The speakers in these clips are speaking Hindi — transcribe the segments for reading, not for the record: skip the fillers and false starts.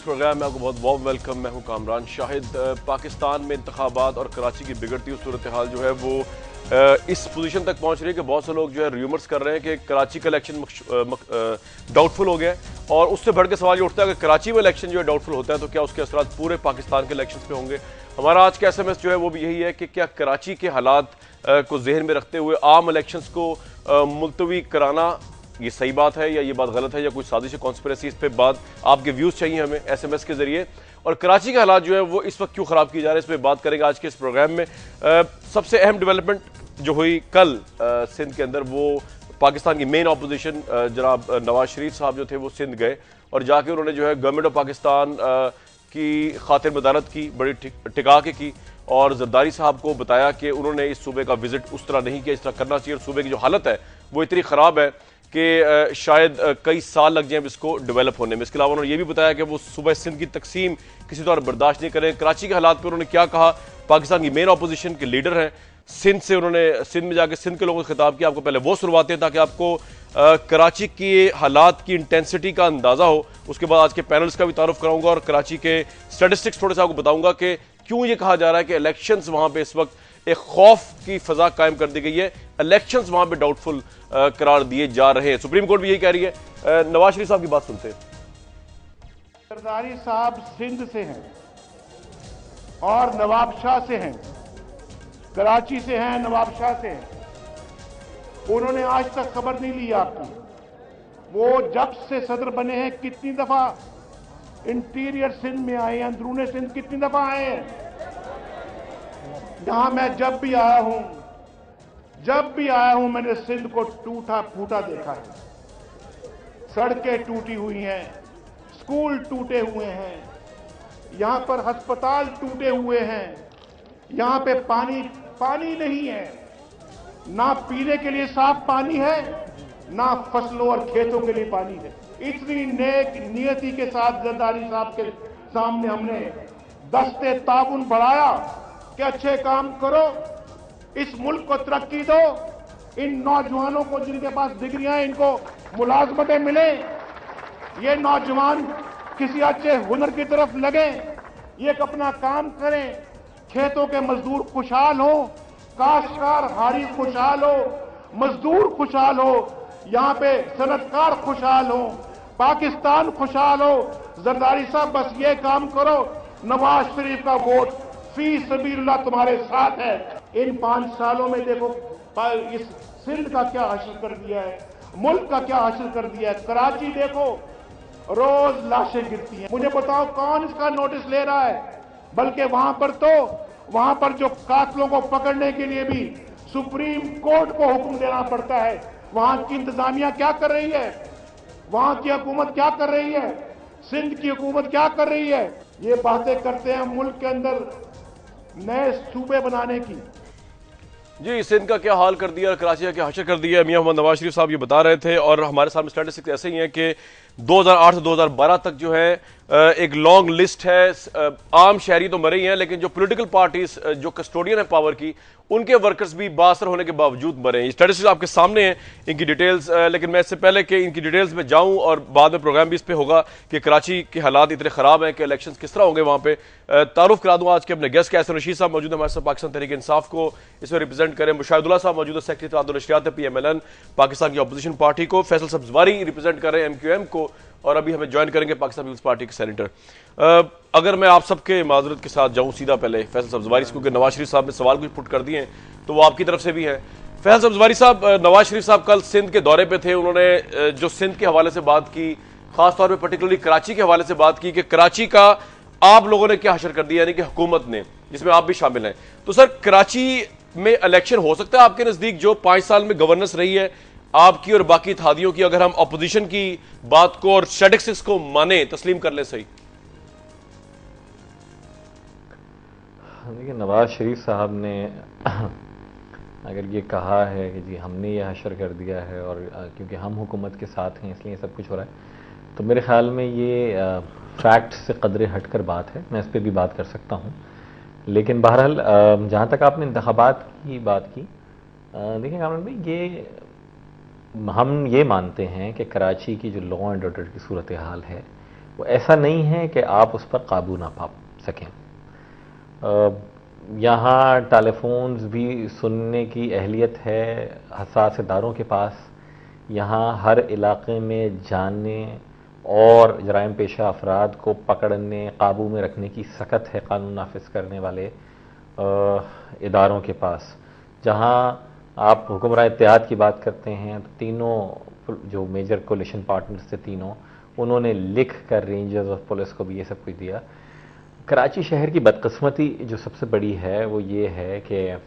न्यूज़ प्रोग्राम में आपको बहुत वार्म वेलकम। मैं हूं कामरान शाहिद। पाकिस्तान में इंतखाबात और कराची की बिगड़ती हुई सूरत हाल जो है वो इस पोजीशन तक पहुंच रही है कि बहुत से लोग जो है र्यूमर्स कर रहे हैं कि कराची का इलेक्शन डाउटफुल हो गया है। और उससे बढ़ के सवाल ये उठता है कि कराची में इलेक्शन जो है डाउटफुल होता है तो क्या उसके असरात पूरे पाकिस्तान के इलेक्शन पे होंगे। हमारा आज का SMS जो है वो भी यही है कि क्या कराची के हालात को जहन में रखते हुए आम इलेक्शंस को मुलतवी कराना ये सही बात है या ये बात गलत है या कोई साजिश कॉन्स्पिरेसी। इस पे बात आपके व्यूज चाहिए हमें SMS के जरिए। और कराची के हालात जो है वो इस वक्त क्यों खराब किए जा रहे हैं इस पे बात करेंगे आज के इस प्रोग्राम में। सबसे अहम डेवलपमेंट जो हुई कल सिंध के अंदर वो पाकिस्तान की मेन अपोजिशन जनाब नवाज शरीफ साहब जो थे वो सिंध गए और जाके उन्होंने जो है गवर्नमेंट ऑफ पाकिस्तान की खातिर मदारत की, बड़ी टिका के की और जरदारी साहब को बताया कि उन्होंने इस सूबे का विजिट उस तरह नहीं किया, इस तरह करना चाहिए। और सूबे की जो हालत है वो इतनी ख़राब है कि शायद कई साल लग जाए इसको डेवलप होने में। इसके अलावा उन्होंने ये भी बताया कि वो सूबा सिंध की तकसीम किसी तौर बर्दाश्त नहीं करें। कराची के हालात पर उन्होंने क्या कहा, पाकिस्तान की मेन अपोजिशन के लीडर हैं सिंध से, उन्होंने सिंध में जाकर सिंध के लोगों से खिताब किया। आपको पहले वो सुनवाते हैं ताकि आपको कराची के हालात की इंटेंसिटी का अंदाजा हो। उसके बाद आज के पैनल्स का भी तारुफ कराऊंगा और कराची के स्टैटिस्टिक्स थोड़े सा आपको बताऊंगा कि क्यों ये कहा जा रहा है कि इलेक्शंस वहां पे इस वक्त एक खौफ की फजा कायम कर दी गई है, इलेक्शंस वहां पे डाउटफुल करार दिए जा रहे हैं। सुप्रीम कोर्ट भी यही कह रही है। नवाज शरीफ साहब की बात सुनते हैं। जरदारी साहब सिंध से हैं और नवाबशाह से हैं, कराची से हैं, नवाबशाह से हैं। उन्होंने आज तक खबर नहीं ली आपकी। वो जब से सदर बने हैं कितनी दफा इंटीरियर सिंध में आए हैं, अंदरूने सिंध कितनी दफा आए हैं। यहां मैं जब भी आया हूं मैंने सिंध को टूटा फूटा देखा है। सड़कें टूटी हुई हैं, स्कूल टूटे हुए हैं, यहां पर अस्पताल टूटे हुए हैं, यहां पे पानी नहीं है, ना पीने के लिए साफ पानी है, ना फसलों और खेतों के लिए पानी है। इतनी नेक नियति के साथ जरदारी साहब के सामने हमने दस्ते ताबुन बढ़ाया कि अच्छे काम करो, इस मुल्क को तरक्की दो, इन नौजवानों को जिनके पास डिग्रियां हैं इनको मुलाजमतें मिले, ये नौजवान किसी अच्छे हुनर की तरफ लगे, ये अपना काम करें, खेतों के मजदूर खुशहाल हो, काश्तकार हारी खुशहाल हो, मजदूर खुशहाल हो, यहां पे सनतकार खुशहाल हो, पाकिस्तान खुशहाल हो। जरदारी साहब बस ये काम करो, नवाज शरीफ का वोट फी सबीलुल्लाह तुम्हारे साथ है। इन 5 सालों में देखो इस सिंध का क्या हासिल कर दिया है, मुल्क का क्या हासिल कर दिया है। कराची देखो रोज लाशें गिरती हैं, मुझे बताओ कौन इसका नोटिस ले रहा है। बल्कि वहां पर जो कातिलों को पकड़ने के लिए भी सुप्रीम कोर्ट को हुक्म देना पड़ता है। वहां की इंतजामिया क्या कर रही है, वहां की हुकूमत क्या कर रही है, सिंध की हुकूमत क्या कर रही है। ये बातें करते हैं मुल्क के अंदर नए सूबे बनाने की। जी, सिंध का क्या हाल कर दिया, कराची का क्या हासिल कर दिया, मियां मोहम्मद नवाज शरीफ साहब ये बता रहे थे। और हमारे सामने स्टैटिस्टिक्स ऐसे ही हैं कि 2008 से 2012 तक जो है एक लॉन्ग लिस्ट है। आम शहरी तो मरे ही हैं लेकिन जो पॉलिटिकल पार्टीज जो कस्टोडियन है पावर की उनके वर्कर्स भी बासर होने के बावजूद मरे हैं। स्टैटिस्टिक्स आपके सामने हैं, इनकी डिटेल्स। लेकिन मैं इससे पहले कि इनकी डिटेल्स में जाऊं और बाद में प्रोग्राम भी इस पे होगा कि कराची के हालात इतने खराब हैं कि इलेक्शंस किस तरह होंगे वहां पे, तारुफ करा दूं आज के अपने गेस्ट कैसर रशीद साहब मौजूद है हमारे साथ, पाकिस्तान तहरीक इंसाफ को इसमें रिप्रेजेंट करें। मुशाहिदुल्लाह साहब मौजूद है, सेक्रेटरी तआद्दुल नशरियात PMLN पाकिस्तान की अपोजिशन पार्टी को। फैसल सब्जवारी रिप्रेजेंट कर रहे हैं MQM को और अभी हमें ज्वाइन करेंगे पाकिस्तान पीपल्स पार्टी के सेनेटर। अगर मैं आप सबके माजरत के साथ जाऊं सीधा पहले फैसल सब्जवारी से, क्योंकि नवाज शरीफ साहब ने सवाल कुछ पुट कर दिए हैं तो वो आपकी तरफ से भी है। फैसल सब्जवारी साहब, नवाज शरीफ साहब कल सिंध के दौरे पे थे, उन्होंने जो सिंध के हवाले से बात की, खासतौर पर पर्टिकुलरली कराची के हवाले से बात की कि कराची का आप लोगों ने क्या हशर कर दिया, यानी कि हुकूमत ने, जिसमें आप भी शामिल हैं। तो सर, कराची में इलेक्शन हो सकता है आपके नजदीक, जो 5 साल में गवर्नेंस रही है आपकी और बाकी इत्तेहादियों की, अगर हम अपोजिशन की बात को और स्टैटिस्टिक्स को माने, तस्लीम कर ले सही? देखिए, नवाज शरीफ साहब ने अगर ये कहा है कि जी हमने ये हशर कर दिया है और क्योंकि हम हुकूमत के साथ हैं इसलिए सब कुछ हो रहा है, तो मेरे ख्याल में ये फैक्ट से कदरे हटकर बात है। मैं इस पर भी बात कर सकता हूँ, लेकिन बहरहाल जहाँ तक आपने इंतखाबात की बात की, देखिए कामरान भाई, ये हम ये मानते हैं कि कराची की जो लॉ एंड ऑर्डर की सूरत हाल है वो ऐसा नहीं है कि आप उस पर काबू ना पा सकें। यहाँ टेलीफोन्स भी सुनने की अहलियत है हसास इदारों के पास। यहाँ हर इलाके में जाने और जराइम पेशा अफराद को पकड़ने, काबू में रखने की सख्त है कानून नाफिज करने वाले इदारों के पास। जहाँ आप हुक्मरान इत्तेहाद की बात करते हैं तो तीनों जो मेजर कोलिशन पार्टनर्स थे तीनों, उन्होंने लिख कर रेंजर्स और पुलिस को भी ये सब कुछ दिया। कराची शहर की बदकिस्मती जो सबसे बड़ी है वो ये है कि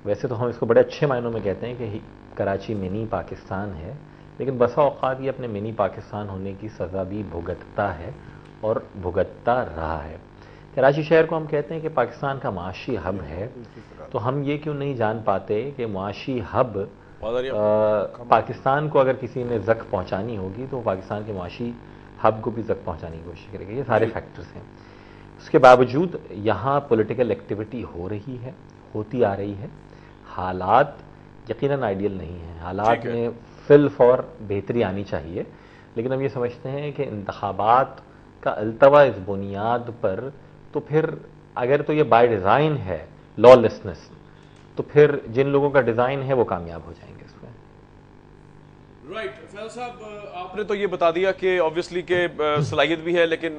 वैसे तो हम इसको बड़े अच्छे मायनों में कहते हैं कि कराची मिनी पाकिस्तान है, लेकिन बसा औकात ये अपने मिनी पाकिस्तान होने की सज़ा भी भुगतता है और भुगतता रहा है। कराची शहर को हम कहते हैं कि पाकिस्तान का माशी हब है, तो हम ये क्यों नहीं जान पाते कि माशी हब पाकिस्तान को अगर किसी ने जख्म पहुंचानी होगी तो पाकिस्तान के माशी हब को भी जख्म पहुंचाने की कोशिश करेगा। ये सारे फैक्टर्स हैं। उसके बावजूद यहाँ पॉलिटिकल एक्टिविटी हो रही है, होती आ रही है। हालात यकीनन आइडियल नहीं है, हालात में फिल फॉर बेहतरी आनी चाहिए, लेकिन हम ये समझते हैं कि इंतखाबात का अल्तवा इस बुनियाद पर, तो फिर अगर तो ये बाय डिज़ाइन है लॉलेसनेस, तो फिर जिन लोगों का डिज़ाइन है वो कामयाब हो जाएंगे इसमें। राइट फैसल साहब, आपने तो ये बता दिया कि ऑब्वियसली के सलाहियत भी है, लेकिन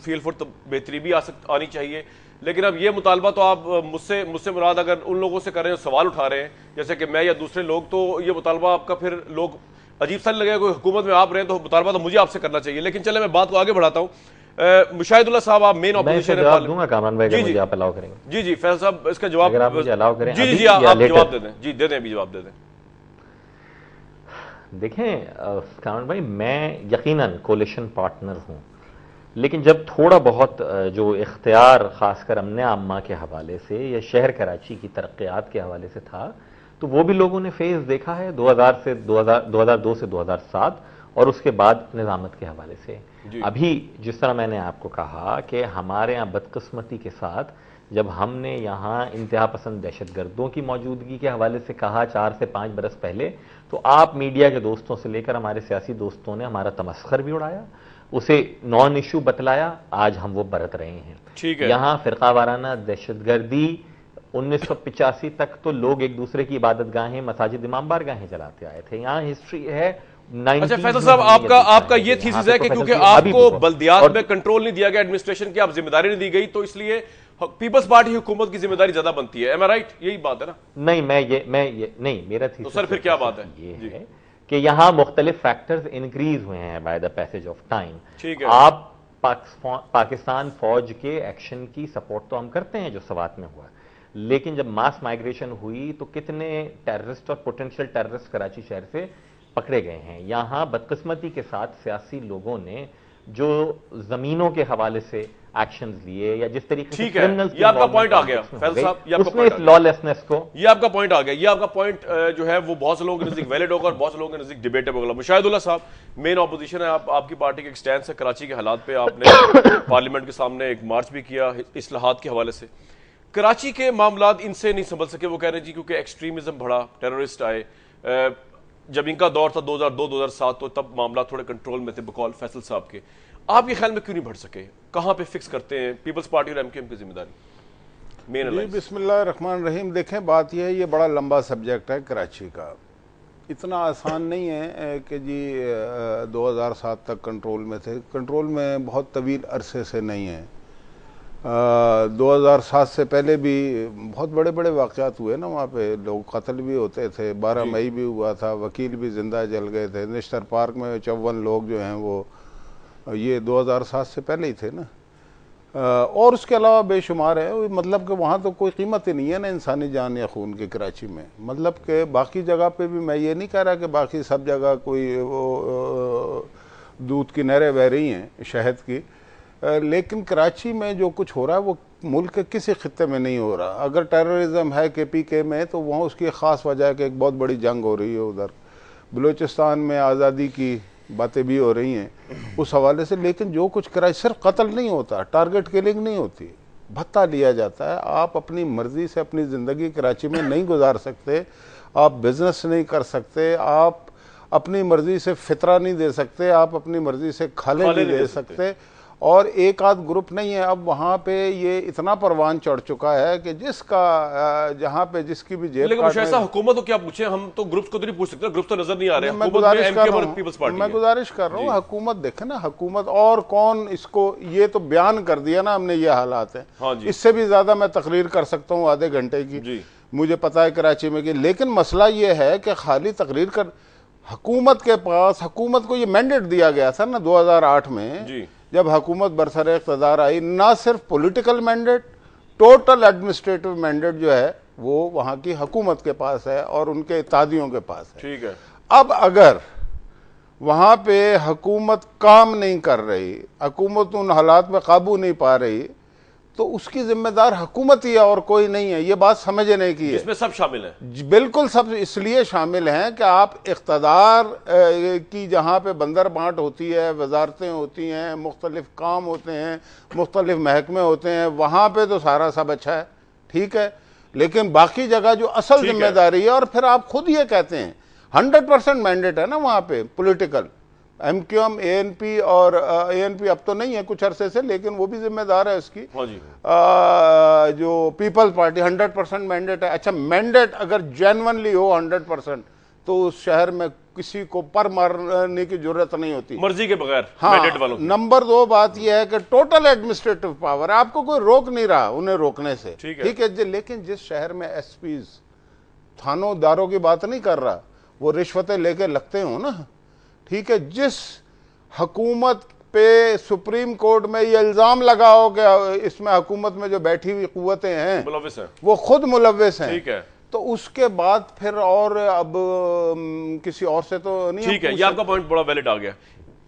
फील फॉर बेहतरी भी आनी चाहिए। लेकिन अब ये मुतालबा तो आप मुझसे मुराद अगर उन लोगों से कर रहे हैं, सवाल उठा रहे हैं जैसे कि मैं या दूसरे लोग, तो ये मुतालबा आपका फिर लोग अजीब सा लगेगा। कोई हुकूमत में आप रहे हैं तो मुतालबा तो मुझे आपसे करना चाहिए। लेकिन चले मैं बात को आगे बढ़ाता हूँ। मुशाहिदुल्लाह साहब, आप मेन ऑपोजिशन दूंगा कामरान भाई, मुझे आप अलाउ करेंगे। जी जी फैसल साहब, इसका जवाब अगर आप मुझे अलाउ करें। जी जी आप जवाब दे दें। जी दे दें, अभी जवाब दे दें। देखें कामरान भाई, मैं यकीनन कोलिशन पार्टनर हूं, लेकिन जब थोड़ा बहुत जो इख्तियार खासकर अमन आम्मा के हवाले से या शहर कराची की तरक्यात के हवाले से था, तो वो भी लोगों ने फेज देखा है 2002 से 2007 और उसके बाद निजामत के हवाले से। अभी जिस तरह मैंने आपको कहा कि हमारे यहाँ बदकिस्मती के साथ जब हमने यहाँ इंतहा पसंद दहशतगर्दों की मौजूदगी के हवाले से कहा 4 से 5 बरस पहले, तो आप मीडिया के दोस्तों से लेकर हमारे सियासी दोस्तों ने हमारा तमस्खर भी उड़ाया, उसे नॉन इशू बतलाया। आज हम वो बरत रहे हैं। ठीक है। यहाँ फिरकावाराना दहशतगर्दी 1985 तक तो लोग एक दूसरे की इबादत गाहें, मसाजिद, इमाम बारगाहें जलाते आए थे। यहाँ हिस्ट्री है। अच्छा फैसल साहब, आपका ये थीसिस है कि क्योंकि आपको बल्दियात में कंट्रोल नहीं दिया गया, एडमिनिस्ट्रेशन की आप जिम्मेदारी नहीं दी गई, तो इसलिए पीपल्स पार्टी हुकूमत की जिम्मेदारी ज्यादा बनती है। एम आई राइट? यही बात है ना? नहीं, नहीं, मेरा थीसिस तो सर फिर क्या बात है? ये है कि यहाँ मुख्तलिफ फैक्टर्स इंक्रीज हुए हैं by the passage of time. ठीक है। आप पाकिस्तान फौज के एक्शन की सपोर्ट तो हम करते हैं जो सवात में हुआ, लेकिन जब मास माइग्रेशन हुई तो कितने टेररिस्ट और पोटेंशियल टेररिस्ट कराची शहर से पकड़े गए हैं। यहाँ बदकिस्मती के साथ सियासी लोगों ने जो जमीनों के हवाले से एक्शंस लिए या जिस तरीके से क्रिमिनल्स, ये आपका पॉइंट आ गया फैसल साहब, ये आपका पॉइंट लॉलेसनेस को, ये आपका पॉइंट आ गया। ये आपका पॉइंट जो है वो बहुत से लोगों के नजदीक वैलिड होगा और बहुत से लोगों के नजदीक डिबेटेबल होगा। मुशाहिदुल्लाह साहब, मेन ऑपोजिशन है, आपकी पार्टी के एक स्टैंड है कराची के हालात पे। आपने पार्लियामेंट के सामने एक मार्च भी किया इस्लाहात के हवाले से। कराची के मामलात इनसे नहीं संभल सके, वो कह रहे हैं जी क्योंकि एक्सट्रीमिज्म बढ़ा, टेररिस्ट आए। जब इनका दौर था 2002-2007 तो तब मामला थोड़े कंट्रोल में थे बकौल फैसल साहब के। आपके ख्याल में क्यों नहीं बढ़ सके? कहां पे फिक्स करते हैं पीपल्स पार्टी और एमकेएम की जिम्मेदारी? मेन बिस्मिल्लाहिर्रहमानिर्रहीम। देखें, बात यह है, ये बड़ा लंबा सब्जेक्ट है कराची का। इतना आसान नहीं है कि जी 2007 तक कंट्रोल में थे। कंट्रोल में बहुत तवील अरसे से नहीं है। 2007 से पहले भी बहुत बड़े बड़े वाक़यात हुए ना वहाँ पे, लोग कत्ल भी होते थे। 12 मई भी हुआ था, वकील भी जिंदा जल गए थे। निश्तर पार्क में 54 लोग जो हैं वो ये 2007 से पहले ही थे ना। और उसके अलावा बेशुमार है। मतलब कि वहाँ तो कोई कीमत ही नहीं है ना इंसानी जान या खून की कराची में। मतलब कि बाकी जगह पे भी मैं ये नहीं कह रहा कि बाकी सब जगह कोई वो दूध की नहरें बह रही हैं शहद की, लेकिन कराची में जो कुछ हो रहा है वो मुल्क के किसी खित्ते में नहीं हो रहा। अगर टेररिज्म है KPK में तो वहाँ उसकी ख़ास वजह है कि एक बहुत बड़ी जंग हो रही है उधर। बलूचिस्तान में आज़ादी की बातें भी हो रही हैं उस हवाले से। लेकिन जो कुछ कराची, सिर्फ कत्ल नहीं होता, टारगेट किलिंग नहीं होती, भत्ता लिया जाता है। आप अपनी मर्जी से अपनी ज़िंदगी कराची में नहीं गुजार सकते, आप बिजनेस नहीं कर सकते, आप अपनी मर्जी से फितरा नहीं दे सकते, आप अपनी मर्जी से खाले नहीं दे सकते। और एक आध ग्रुप नहीं है, अब वहां पे ये इतना परवान चढ़ चुका है कि जिसका जहां पे जिसकी भी जेब लेकिन ऐसा हुकूमत को क्या पूछे, हम तो ग्रुप्स को तो नहीं पूछ सकते, ग्रुप्स तो नजर नहीं आ रहे हैं। मैं गुजारिश कर रहा हूँ हुकूमत देखे ना, हुकूमत और कौन इसको, ये तो बयान कर दिया ना हमने ये हालात है। हाँ जी। इससे भी ज्यादा मैं तकरीर कर सकता हूँ आधे घंटे की, मुझे पता है कराची में की। लेकिन मसला ये है कि खाली तकरीर कर, हुकूमत के पास, हुकूमत को ये मैंडेट दिया गया था ना 2008 में जब हुकूमत बरसर इक़्तिदार आई, ना सिर्फ political mandate, total administrative mandate जो है वो वहां की हुकूमत के पास है और उनके इत्तेहादियों के पास है। ठीक है। अब अगर वहां पे हुकूमत काम नहीं कर रही, हुकूमत उन हालात में काबू नहीं पा रही, तो उसकी जिम्मेदार हुकूमत ही है और कोई नहीं है। ये बात समझने की है, इसमें सब शामिल है। बिल्कुल सब इसलिए शामिल हैं कि आप इख्तदार की जहाँ पे बंदर बांट होती है, वजारतें होती हैं, मुख्तलिफ काम होते हैं, मुख्तलिफ महकमे होते हैं, वहाँ पे तो सारा सब अच्छा है, ठीक है। लेकिन बाकी जगह जो असल जिम्मेदारी है, और फिर आप खुद ये कहते हैं 100% मैंडेट है ना वहाँ पे पॉलिटिकल, MQM, ANP और ANP अब तो नहीं है कुछ अरसे से, लेकिन वो भी जिम्मेदार है इसकी। हाँ जी। जो पीपल्स पार्टी 100% मैंडेट है। अच्छा, मैंडेट अगर जेन्युइनली हो 100%, तो उस शहर में किसी को पर मारने की जरूरत नहीं होती, मर्जी के बगैर। हाँ, मैंडेट वालों। नंबर 2 बात यह है कि टोटल एडमिनिस्ट्रेटिव पावर, आपको कोई रोक नहीं रहा उन्हें रोकने से, ठीक है। लेकिन जिस शहर में SPs, थानोदारों की बात नहीं कर रहा, वो रिश्वतें लेके लगते हो ना, ठीक है। जिस हुकूमत पे सुप्रीम कोर्ट में ये इल्जाम लगाओ कि इसमें हुकूमत में जो बैठी हुई कुव्वतें हैं वो खुद मुलव्विस हैं, ठीक है, तो उसके बाद फिर और अब किसी और से तो नहीं। ठीक है, ये आपका पॉइंट बड़ा वैलिड आ गया।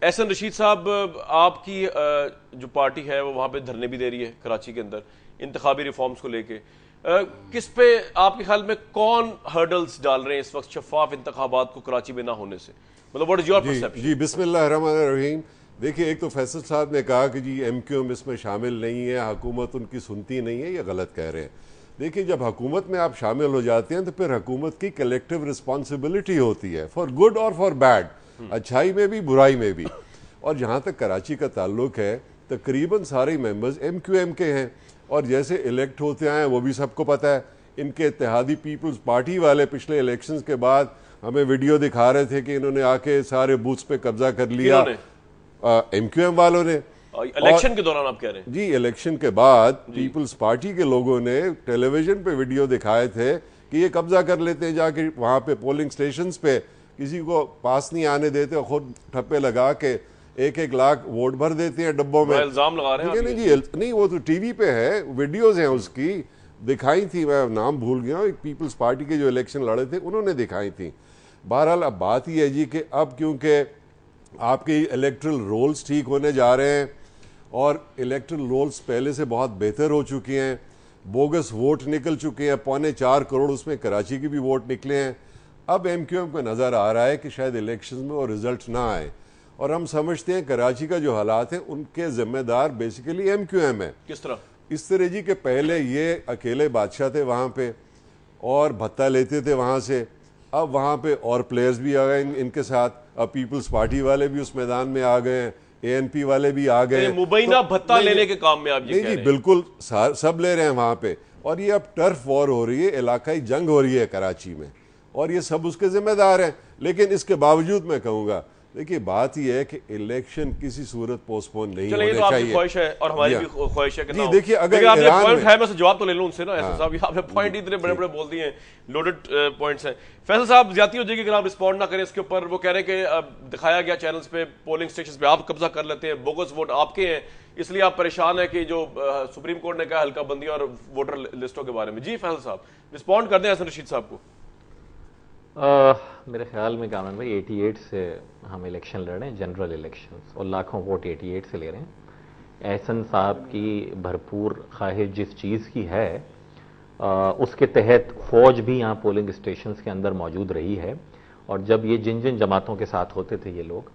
एहसन रशीद साहब, आपकी जो पार्टी है वो वहां पे धरने भी दे रही है कराची के अंदर इंतखाबी रिफॉर्म्स को लेके, किस पे आपके ख्याल में कौन हर्डल्स डाल रहे हैं इस वक्त शफाफ इंतखाबात को कराची में ना होने से? मतलब व्हाट इज योर परसेप्शन? जी बिस्मिल्लाहिर्रहमानिर्रहीम। देखिए, एक तो फैसल साहब ने कहा कि जी MQM इसमें शामिल नहीं है, हुकूमत उनकी सुनती नहीं है, ये गलत कह रहे हैं। देखिए, जब हुकूमत में आप शामिल हो जाते हैं तो फिर हुकूमत की कलेक्टिव रिस्पॉन्सिबिलिटी होती है, फॉर गुड और फॉर बैड, अच्छाई में भी बुराई में भी। और जहाँ तक कराची का ताल्लुक है, तकरीबन सारे मेंबर्स MQM के हैं, और जैसे इलेक्ट होते आए वो भी सबको पता है। इनके इत्तेहादी पीपल्स पार्टी वाले पिछले इलेक्शंस के बाद हमें वीडियो दिखा रहे थे कि इन्होंने आके सारे बूथ्स पे कब्जा कर लिया, MQM वालों ने। इलेक्शन के दौरान आप कह रहे हैं? जी, इलेक्शन के बाद पीपल्स पार्टी के लोगों ने टेलीविजन पे वीडियो दिखाए थे कि ये कब्जा कर लेते हैं, जाके वहां पे पोलिंग स्टेशंस पे किसी को पास नहीं आने देते और खुद ठप्पे लगा के 1-1 लाख वोट भर देते हैं डब्बों में। इल्जाम लगा रहे हैं? नहीं जी, नहीं, वो तो टीवी पे है, वीडियोज हैं उसकी, दिखाई थी, मैं नाम भूल गया, एक पीपल्स पार्टी के जो इलेक्शन लड़े थे उन्होंने दिखाई थी। बहरहाल अब बात यह है जी कि अब क्योंकि आपके इलेक्ट्रल रोल्स ठीक होने जा रहे हैं और इलेक्ट्रल रोल्स पहले से बहुत बेहतर हो चुके हैं, बोगस वोट निकल चुके हैं, 4.25 करोड़ उसमें कराची के भी वोट निकले हैं। अब MQM को नज़र आ रहा है कि शायद इलेक्शन में वो रिजल्ट ना आए, और हम समझते हैं कराची का जो हालात है उनके जिम्मेदार बेसिकली MQM है। किस तरह? इस तरह जी के पहले ये अकेले बादशाह थे वहाँ पे और भत्ता लेते थे वहाँ से, अब वहाँ पे और प्लेयर्स भी आ गए इनके साथ, अब पीपल्स पार्टी वाले भी उस मैदान में आ गए हैं, ANP वाले भी आ गए। मुबैना भत्ता लेने के काम में आप ये कह रहे हैं? बिल्कुल सब ले रहे हैं वहाँ पे, और ये अब टर्फ वॉर हो रही है, इलाकाई जंग हो रही है कराची में, और ये सब उसके जिम्मेदार हैं। लेकिन इसके बावजूद मैं कहूँगा, देखिए बात यह है कि इलेक्शन किसी सूरत पोस्टपोन नहीं होने तो चाहिए। ख्वाहिश है और हमारी भी ख्वाहिश है कि जी, देखिए अगर आपने पॉइंट है, मैं जवाब तो ले लूं उनसे ना। ऐसा साहब, आपने पॉइंट इतने बड़े बड़े बोल दिए हैं, लोडेड पॉइंट्स हैं। फैसल साहब, ज्यादती हो जाएगी अगर आप रिस्पॉन्ड ना करें इसके ऊपर। वो कह रहे हैं कि दिखाया गया चैनल्स पे, पोलिंग स्टेशन पे आप कब्जा कर लेते हैं, बोगस वोट आपके हैं, इसलिए आप परेशान है कि जो सुप्रीम कोर्ट ने कहा हल्का बंदी और वोटर लिस्टों के बारे में। जी फैसल साहब, रिस्पॉन्ड कर दें एहसन रशीद साहब को। मेरे ख्याल में कामरान भाई 88 से हम इलेक्शन लड़ रहे हैं, जनरल इलेक्शंस, और लाखों वोट 88 से ले रहे हैं। एहसन साहब की भरपूर ख्वाहिश जिस चीज़ की है उसके तहत फ़ौज भी यहाँ पोलिंग स्टेशंस के अंदर मौजूद रही है, और जब ये जिन जिन जमातों के साथ होते थे ये लोग,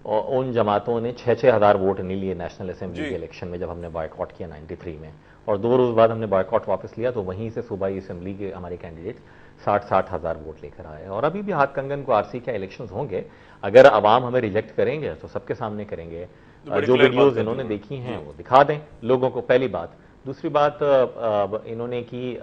और उन जमातों ने 6-6 हज़ार वोट नहीं लिए नेशनल असेंबली के इलेक्शन में, जब हमने बॉयकॉट किया 93 में, और 2 रोज बाद हमने बॉयकॉट वापस लिया, तो वहीं से सूबाई असेंबली के हमारे कैंडिडेट 60-60 हज़ार वोट लेकर आए। और अभी भी हाथ कंगन को आरसी के इलेक्शंस होंगे, अगर अवाम हमें रिजेक्ट करेंगे तो सबके सामने करेंगे। जो वीडियोज इन्होंने देखी हैं वो दिखा दें लोगों को, पहली बात। दूसरी बात इन्होंने की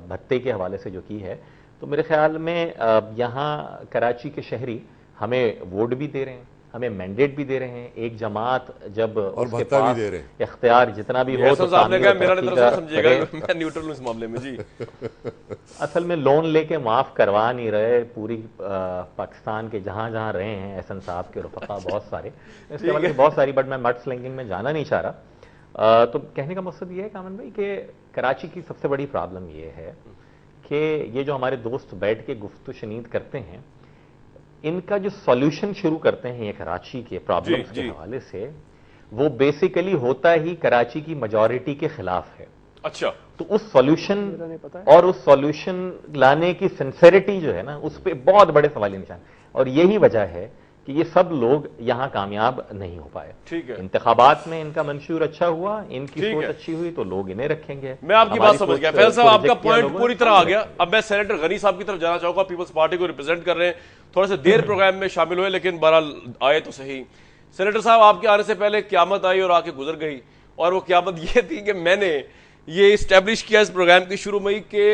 भत्ते के हवाले से जो की है, तो मेरे ख्याल में यहाँ कराची के शहरी हमें वोट भी दे रहे हैं, हमें मैंडेट भी दे रहे हैं। एक जमात जब और उसके भत्ता पास भी दे रहे हैं, इख्तियार जितना भी हो, तो आपने कहा मेरा नहीं समझेगा, मैं न्यूट्रल हूं इस मामले में जी। असल में लोन लेके माफ करवा नहीं रहे पूरी पाकिस्तान के जहां जहां रहे हैं एहसन साहब के रुफका बहुत सारे, इसके मतलब बहुत सारी, बट मैं मड स्लैंगिंग में जाना नहीं चाह रहा। तो कहने का मकसद ये है कामन भाई कि कराची की सबसे बड़ी प्रॉब्लम ये है कि ये जो हमारे दोस्त बैठ के गुफ्तगू शनीद करते हैं, इनका जो सॉल्यूशन शुरू करते हैं ये कराची के प्रॉब्लम्स के हवाले से, वो बेसिकली होता ही कराची की मेजॉरिटी के खिलाफ है। अच्छा, तो उस सॉल्यूशन और उस सॉल्यूशन लाने की सिंसेरिटी जो है ना, उस पर बहुत बड़े सवाल निशान, और यही वजह है कि ये सब लोग यहां कामयाब नहीं हो पाए। ठीक है, इंतखाबात में इनका मंशूर अच्छा हुआ, इनकी सोच अच्छी हुई तो लोग इन्हें रखेंगे। मैं आपकी बात समझ गया फैसल साहब, आपका पॉइंट पूरी तरह आ गया। अब मैं सेनेटर गनी साहब की तरफ जाना चाहूंगा, पीपल्स पार्टी को रिप्रेजेंट कर रहे हैं, थोड़ा सा देर प्रोग्राम में शामिल हुए लेकिन बहरहाल आए तो सही। सेनेटर साहब, आपके आने से पहले क्यामत आई और आके गुजर गई, और वो क्यामत ये थी कि मैंने ये इस्टेब्लिश किया इस प्रोग्राम की शुरू में ही कि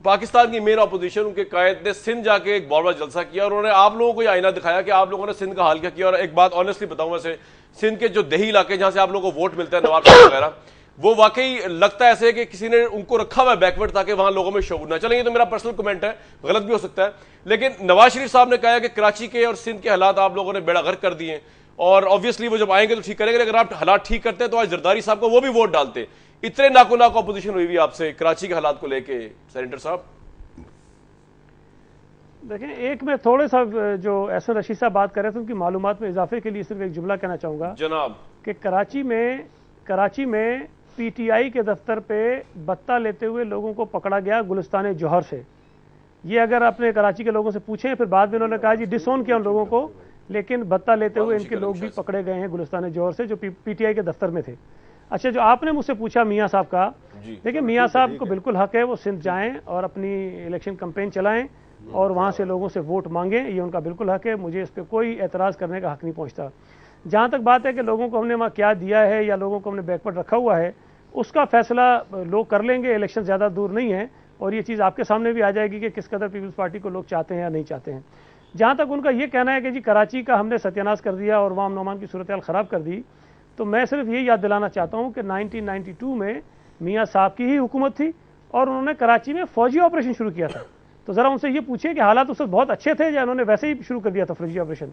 पाकिस्तान की मेन अपोजिशन, उनके कायद ने सिंध जाके एक बहुत बड़ा जलसा किया और उन्होंने आप लोगों को ये आईना दिखाया कि आप लोगों ने सिंध का हाल क्या किया। और एक बात ऑनेस्टली बताऊं, वैसे सिंध के जो दही इलाके जहां से आप लोगों को वोट मिलता है, नवाब शरीफ वगैरह, वो वाकई लगता है ऐसे कि किसी ने उनको रखा हुआ है बैकवर्ड ताकि वहां लोगों में शऊर ना चले। ये तो मेरा पर्सनल कमेंट है, गलत भी हो सकता है, लेकिन नवाज शरीफ साहब ने कहा कि कराची के और सिंध के हालात आप लोगों ने बेड़ा गर्क कर दिए, और ऑब्वियसली वो जब आएंगे तो ठीक करेंगे, अगर आप हालात ठीक करते हैं तो आज जरदारी साहब को वो भी वोट डालते। इतने नाको अपोजिशन हुई आपसे कराची के हालात को लेके सेनेटर साहब। देखें, एक मैं थोड़े सा जो एहसन रशीद साहब बात कर रहे थे उनकी मालूमात में इजाफे के लिए सिर्फ एक जुमला कहना चाहूँगा जनाब, कि कराची में पीटीआई के दफ्तर पे बत्ता लेते हुए लोगों को पकड़ा गया गुलिस्तान जौहर से। ये अगर अपने कराची के लोगों से पूछें, फिर बाद में उन्होंने कहा जी डिसोन किया उन लोगों को, लेकिन बत्ता लेते हुए इनके लोग भी पकड़े गए हैं गुलिस्तान जौहर से, जो पीटीआई के दफ्तर में थे। अच्छा, जो आपने मुझसे पूछा मियाँ साहब का, देखिए मियाँ साहब को बिल्कुल हक है वो सिंध जाएं और अपनी इलेक्शन कैंपेन चलाएं और वहाँ से लोगों से वोट मांगें, ये उनका बिल्कुल हक है, मुझे इस पर कोई एतराज़ करने का हक नहीं पहुँचता। जहाँ तक बात है कि लोगों को हमने वहाँ क्या दिया है या लोगों को हमने बैकवर्ड रखा हुआ है, उसका फैसला लोग कर लेंगे, इलेक्शन ज़्यादा दूर नहीं है और ये चीज़ आपके सामने भी आ जाएगी कि किस कदर पीपल्स पार्टी को लोग चाहते हैं या नहीं चाहते हैं। जहाँ तक उनका ये कहना है कि जी कराची का हमने सत्यानाश कर दिया और वाम नौमान की सूरत हाल ख़राब कर दी, तो मैं सिर्फ ये याद दिलाना चाहता हूँ कि 1992 में मियाँ साहब की ही हुकूमत थी और उन्होंने कराची में फ़ौजी ऑपरेशन शुरू किया था। तो ज़रा उनसे ये पूछिए कि हालात उस वक्त बहुत अच्छे थे या उन्होंने वैसे ही शुरू कर दिया था फौजी ऑपरेशन।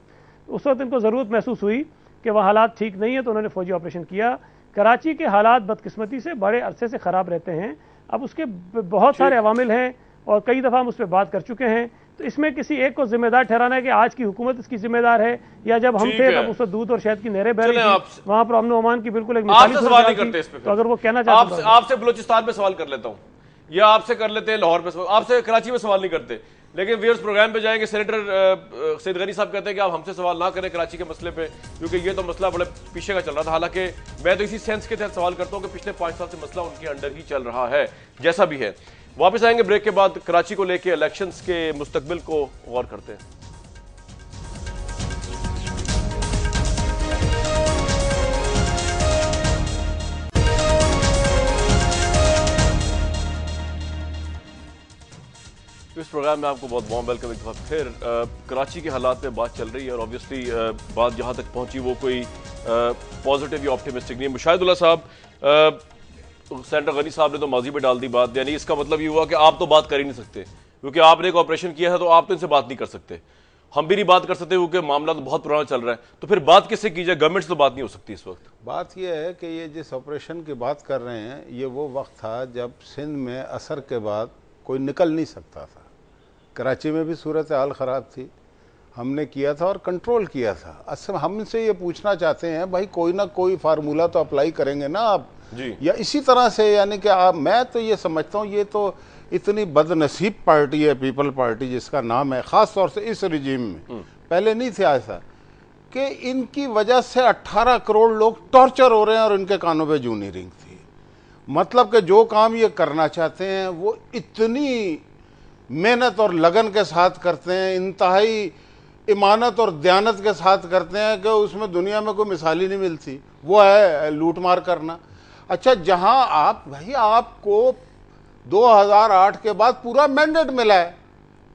उस वक्त इनको ज़रूरत महसूस हुई कि वह हालात ठीक नहीं है तो उन्होंने फौजी ऑपरेशन किया। कराची के हालात बदकिस्मती से बड़े अरसे से ख़राब रहते हैं। अब उसके बहुत सारे अवामिल हैं और कई दफ़ा हम उस पर बात कर चुके हैं, तो इसमें किसी एक को जिम्मेदार ठहराना है कि आज की हुकूमत इसकी जिम्मेदार है या जब हम थे तब उस वक्त दूध और शहद की नहरें बह रही थी, वहाँ पर अमन अमान की बिल्कुल एक मिसाली सवाल नहीं करते इस पे। तो अगर वो कहना चाहते हैं, आपसे बलूचिस्तान में सवाल कर लेता हूँ या आपसे कर लेते हैं लाहौर पे, आपसे कराची में सवाल नहीं करते, लेकिन व्यूअर्स प्रोग्राम पे जाएंगे। सेनेटर सैयद गनी साहब कहते हैं कि आप हमसे सवाल ना करें कराची के मसले पे, क्योंकि ये तो मसला बड़े पीछे का चल रहा था। हालांकि मैं तो इसी सेंस के तहत सवाल करता हूँ कि पिछले 5 साल से मसला उनके अंडर ही चल रहा है, जैसा भी है। वापस आएंगे ब्रेक के बाद, कराची को लेकर इलेक्शंस के मुस्तकबिल को गौर करते हैं। इस प्रोग्राम में आपको बहुत वार्म वेलकम एक दफा फिर। कराची के हालात में बात चल रही है और ऑब्वियसली बात जहां तक पहुंची वो कोई पॉजिटिव या ऑप्टिमिस्टिक नहीं है। मुशाहिदुल्लाह साहब, सेनेटर गनी साहब ने तो माजी में डाल दी बात, यानी इसका मतलब ये हुआ कि आप तो बात कर ही नहीं सकते क्योंकि आपने एक ऑपरेशन किया है, तो आप तो इनसे बात नहीं कर सकते, हम भी नहीं बात कर सकते क्योंकि मामला तो बहुत पुराना चल रहा है। तो फिर बात किससे की जाए? गवर्नमेंट से तो बात नहीं हो सकती इस वक्त। बात यह है कि ये जिस ऑपरेशन की बात कर रहे हैं, ये वो वक्त था जब सिंध में असर के बाद कोई निकल नहीं सकता था। कराची में भी सूरत हाल ख़राब थी, हमने किया था और कंट्रोल किया था। असल हमसे ये पूछना चाहते हैं भाई, कोई ना कोई फार्मूला तो अप्लाई करेंगे ना आप जी, या इसी तरह से, यानी कि आप, मैं तो ये समझता हूँ ये तो इतनी बदनसीब पार्टी है पीपल पार्टी जिसका नाम है, ख़ास तौर से इस रिजीम में, पहले नहीं थे ऐसा। कि इनकी वजह से 18 करोड़ लोग टॉर्चर हो रहे हैं और इनके कानों पे जूं नहीं रेंगती। मतलब कि जो काम ये करना चाहते हैं वो इतनी मेहनत और लगन के साथ करते हैं, इंतहाई इमानत और दयानत के साथ करते हैं कि उसमें दुनिया में कोई मिसाल ही नहीं मिलती। वो है लूट मार करना। अच्छा, जहां आप भाई आपको 2008 के बाद पूरा मैंडेट मिला है,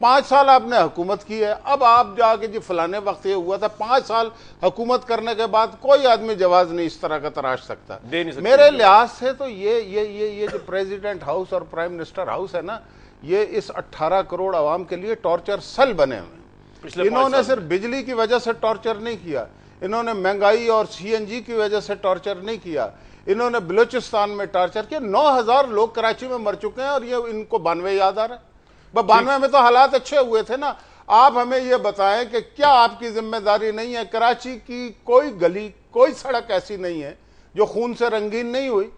5 साल आपने हुकूमत की है, अब आप जाके जी फलाने वक्त ये हुआ था, 5 साल हुकूमत करने के बाद कोई आदमी जवाब नहीं इस तरह का तराश सकता। मेरे लिहाज से तो ये जो प्रेसिडेंट हाउस और प्राइम मिनिस्टर हाउस है ना, ये इस 18 करोड़ आवाम के लिए टॉर्चर सेल बने हुए हैं। इन्होंने सिर्फ बिजली की वजह से टॉर्चर नहीं किया, इन्होंने महंगाई और CNG की वजह से टॉर्चर नहीं किया, इन्होंने बलूचिस्तान में टॉर्चर किया। 9000 लोग कराची में मर चुके हैं और ये इनको 92 याद आ रहा है। 92 में तो हालात अच्छे हुए थे ना। आप हमें ये बताएं कि क्या आपकी जिम्मेदारी नहीं है? कराची की कोई गली, कोई सड़क ऐसी नहीं है जो खून से रंगीन नहीं हुई।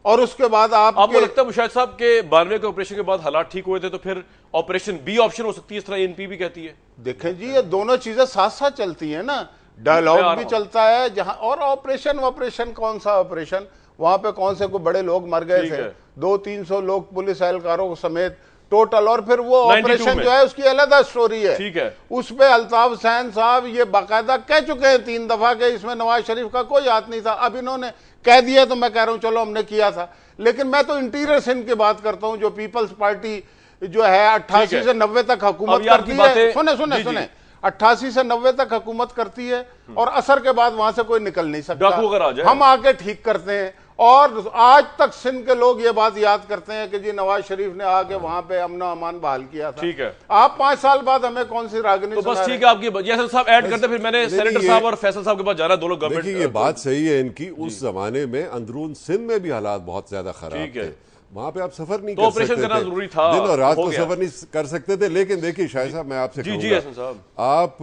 और उसके बाद आपको लगता है मुशाहिद साहब के 92 के ऑपरेशन के बाद हालात ठीक हुए थे, तो फिर ऑपरेशन बी ऑप्शन हो सकती है, इस तरह ANP भी कहती है? देखें जी, ये दोनों चीजें साथ साथ चलती हैं ना, डायलॉग भी चलता है जहां, और ऑपरेशन कौन सा ऑपरेशन, वहां पे कौन से को बड़े लोग मर गए थे, 200-300 लोग पुलिस एहलकारों समेत टोटल। और फिर वो ऑपरेशन जो है उसकी अलग स्टोरी है। ठीक है, उस पे अल्ताफ हुसैन साहब ये बाकायदा कह चुके हैं 3 दफा के इसमें नवाज शरीफ का कोई हाथ नहीं था। अब इन्होंने कह दिया तो मैं कह रहा हूं चलो हमने किया था, लेकिन मैं तो इंटीरियर सिंध की बात करता हूं, जो पीपल्स पार्टी जो है 88 से 90 तक हुकूमत करती है। सुने 88 से 90 तक हुकूमत करती है और असर के बाद वहां से कोई निकल नहीं सकता। हम आके ठीक करते हैं और आज तक सिंध के लोग ये बात याद करते हैं कि जी नवाज शरीफ ने आके वहां पे अमन अमान बहाल किया था। ठीक है, आप 5 साल बाद हमें कौन सी रागनी? तो बस ठीक है, आपकी जैसे साहब ऐड करते, फिर मैंने सेनेटर साहब और फैसल साहब के पास जाना, दोनों गवर्नमेंट। ये बात सही है इनकी, उस जमाने में अंदरून सिंध में भी हालात बहुत ज्यादा खराब थे, वहां पे आप सफर नहीं कर सकते थे, करना जरूरी था, दिन और रात को सफर नहीं कर सकते थे। लेकिन देखिए शाहिद साहब, मैं आपसे कहूंगा, आप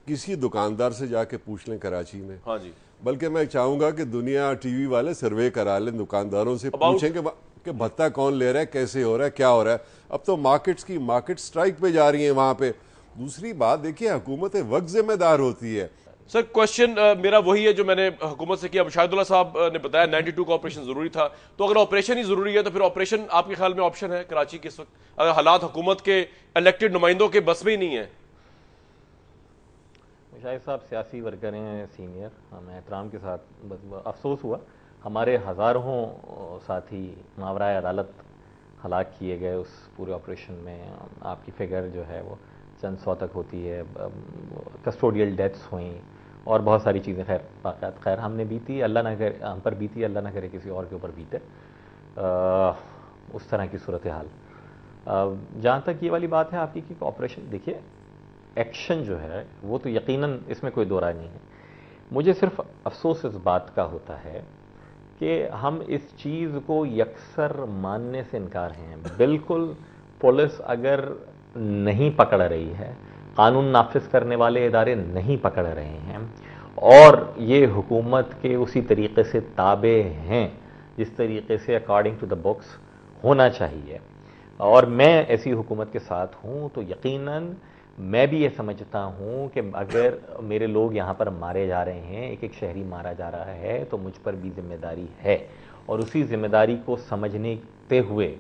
किसी दुकानदार से जाके पूछ लें कराची में, हाँ जी, बल्कि मैं चाहूंगा कि दुनिया टीवी वाले सर्वे करा लें, दुकानदारों से पूछें कि भत्ता कौन ले रहा है, कैसे हो रहा है, क्या हो रहा है। अब तो मार्केट स्ट्राइक पे जा रही है वहां पे। दूसरी बात देखिए, हुकूमत वक्त जिम्मेदार होती है। सर क्वेश्चन मेरा वही है जो मैंने हुकूमत से किया। शाहिदुल्लाह साहब ने बताया 92 का ऑपरेशन जरूरी था, तो अगर ऑपरेशन ही जरूरी है तो फिर ऑपरेशन आपके ख्याल में ऑप्शन है कराची के इस वक्त, अगर हालात हुकूमत के इलेक्टेड नुमाइंदों के बस में ही नहीं है? मुशाहिद साहब सियासी वर्कर हैं, सीनियर, हमें एहतराम के साथ, बस अफसोस हुआ हमारे हज़ारों साथी मावराए अदालत हलाक किए गए उस पूरे ऑपरेशन में। आपकी फिगर जो है वो चंद 100 तक होती है, कस्टोडियल डेथ्स हुई और बहुत सारी चीज़ें खैर हमने बीती, अल्लाह ना करे हम पर बीती, अल्लाह ना करे किसी और के ऊपर बीते उस तरह की सूरत हाल। जहाँ तक ये वाली बात है आपकी कि ऑपरेशन, देखिए एक्शन जो है वो तो यकीनन इसमें कोई दो राय नहीं है। मुझे सिर्फ अफसोस इस बात का होता है कि हम इस चीज़ को यकसर मानने से इनकार हैं। बिल्कुल पुलिस अगर नहीं पकड़ रही है, कानून नाफिज करने वाले इदारे नहीं पकड़ रहे हैं और ये हुकूमत के उसी तरीके से ताबे हैं जिस तरीके से अकॉर्डिंग टू द बुक्स होना चाहिए, और मैं ऐसी हुकूमत के साथ हूँ, तो यकीनन मैं भी ये समझता हूँ कि अगर मेरे लोग यहाँ पर मारे जा रहे हैं, एक एक शहरी मारा जा रहा है, तो मुझ पर भी जिम्मेदारी है। और उसी जिम्मेदारी को समझते हुए,